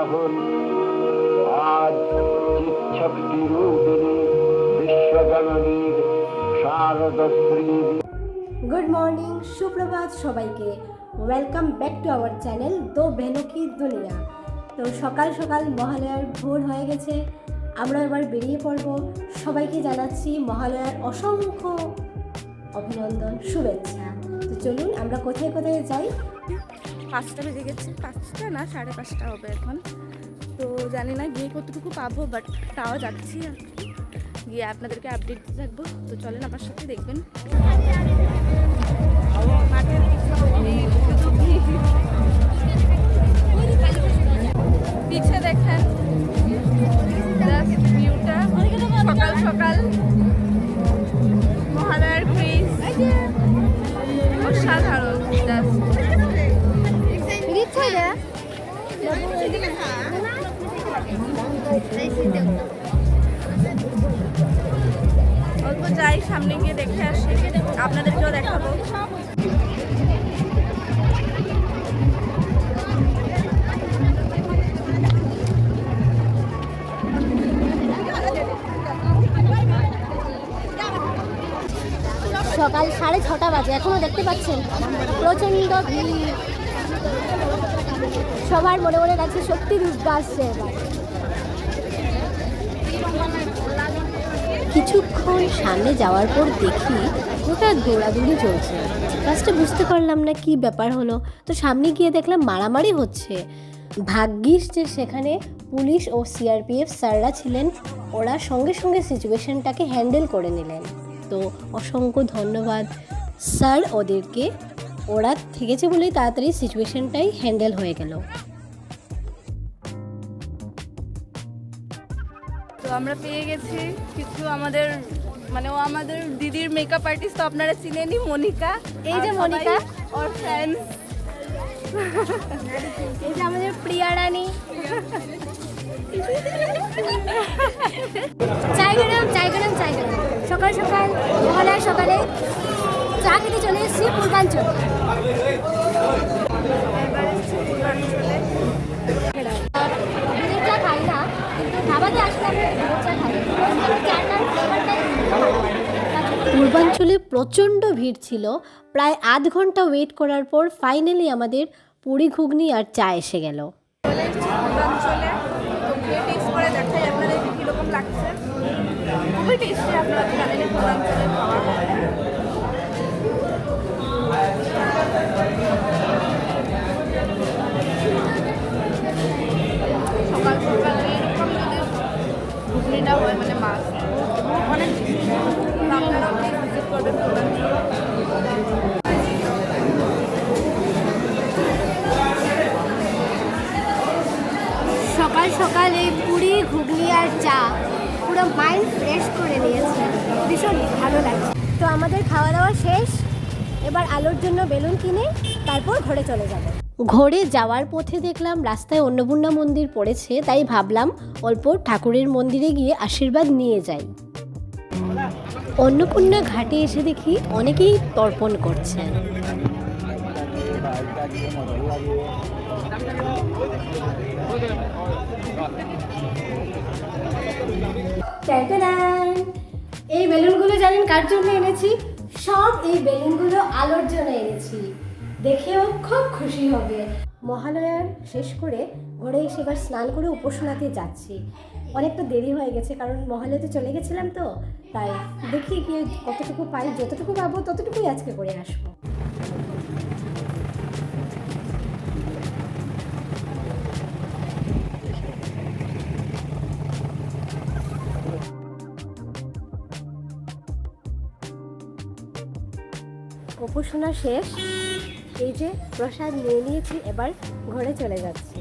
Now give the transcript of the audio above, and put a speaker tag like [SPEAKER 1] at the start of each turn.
[SPEAKER 1] রাহুল আজ চিচ্ছক্তি রূপিণী বিশ্বজননীর শারদশ্রী।
[SPEAKER 2] Good morning, সুপ্রভাত সবাইকে। Welcome back to our channel দো বেহনো কি দুনিয়া। তো সকাল সকাল মহালয়ার ভোর হয়ে গেছে, আমরা এবার বেরিয়ে পড়ব। সবাইকে জানাচ্ছি মহালয়ার অসংখ্য অভিনন্দন, শুভেচ্ছা। তো চলুন আমরা কোথায় কোথায় যাই।
[SPEAKER 3] 5টা বেজে গেছে, 5টা না 5:30 হবে এখন। তো জানি না গিয়ে কতটুকু পাবো, বাট তাও যাচ্ছি আর কি। গিয়ে আপনাদেরকে আপডেট দিতে থাকবো। তো চলেন আমার সাথে, দেখবেন মাঠের পিছে দেখেন ভিউটা, সকাল সকাল মহালয়ার ব্রিজ অসাধারণ। অল্প যাই, সামনে গিয়ে দেখে আসি, আপনাদেরকেও দেখাবো।
[SPEAKER 2] সকাল 6:30 বাজে, এখনো দেখতে পাচ্ছেন প্রচণ্ড ভিড়। সবার মনে মনে কাছে সত্যি রূপ আসছে এবার। কিছুক্ষণ সামনে যাওয়ার পর দেখি ওটা দৌড়াদৌড়ি চলছে। ফার্স্টে বুঝতে পারলাম না কি ব্যাপার হলো, তো সামনে গিয়ে দেখলাম মারামারি হচ্ছে। ভাগ্যিস যে সেখানে পুলিশ ও সিআরপিএফ স্যাররা ছিলেন, ওরা সঙ্গে সঙ্গে সিচুয়েশনটাকে হ্যান্ডেল করে নিলেন। তো অসংখ্য ধন্যবাদ স্যার ওদেরকে, ওরা থেকেছে বলেই তাড়াতাড়ি সিচুয়েশনটাই হ্যান্ডেল হয়ে গেল।
[SPEAKER 3] তো আমরা পেয়ে গেছি কিছু আমাদের, মানে ও আমাদের দিদির মেকআপ আর্টিস্ট, তো আপনারা চিনেনই, মনিকা।
[SPEAKER 2] এই যে মনিকা
[SPEAKER 3] ওর ফ্রেন্ডস,
[SPEAKER 2] এই যে আমাদের প্রিয়া রানী। চাই গরম চাই গরম চাই গরম। সকাল সকাল মহালয়ার সকালে চা খেতে চলে এসেছি পূর্বাঞ্চল। দুধের চা খাই না, কিন্তু ধাবাতে আসলে আমরা দুধের চা খাই। পূর্বাঞ্চলে প্রচণ্ড ভিড় ছিল। প্রায় আধ ঘন্টা ওয়েট করার পর ফাইনালি আমাদের পুরি ঘুগনি আর চা এসে গেল।
[SPEAKER 3] পূর্বাঞ্চলে তো খেয়ে টেস্ট করে দেখাই আপনাদের কীরকম লাগছে। খুবই টেস্টি, আপনারা জানেন পূর্বাঞ্চলের খাওয়া। সকাল সকাল এরকম যদি ঘুগনিটা হয়, মানে মাছ অনেক আপনারাও প্লিজ ভিজিট করবেন পূর্বাঞ্চল।
[SPEAKER 2] সকাল সকাল এই পুরি ঘুগনি আর চা পুরো মাইন্ড ফ্রেশ করে নিয়েছে, ভীষণ ভালো লাগছে। তো আমাদের খাওয়া দাওয়া শেষ, এবার আলোর জন্য বেলুন কিনে তারপর ঘরে চলে যাব। ঘরে যাওয়ার পথে দেখলাম রাস্তায় অন্নপূর্ণা মন্দির পড়েছে, তাই ভাবলাম অল্প ঠাকুরের মন্দিরে গিয়ে আশীর্বাদ নিয়ে যাই। অন্নপূর্ণা ঘাটে এসে দেখি অনেকেই তর্পণ করছেন। এই বেলুনগুলো জানেন কার জন্য এনেছি? সব এই বেলুনগুলো আলোর জন্য এনেছি, দেখেও খুব খুশি হবে। মহালয়ার শেষ করে ঘরে এসে এবার স্নান করে উপাসনাতে যাচ্ছি। অনেকটা দেরি হয়ে গেছে, কারণ মহালয়াতে চলে গেছিলাম, তো তাই দেখি কি কতটুকু পাই, যতটুকু পাবো ততটুকুই আজকে করে আসবো। উপাসনা শেষ, এই যে প্রসাদ নিয়ে নিয়েছি, এবার ঘরে চলে যাচ্ছি।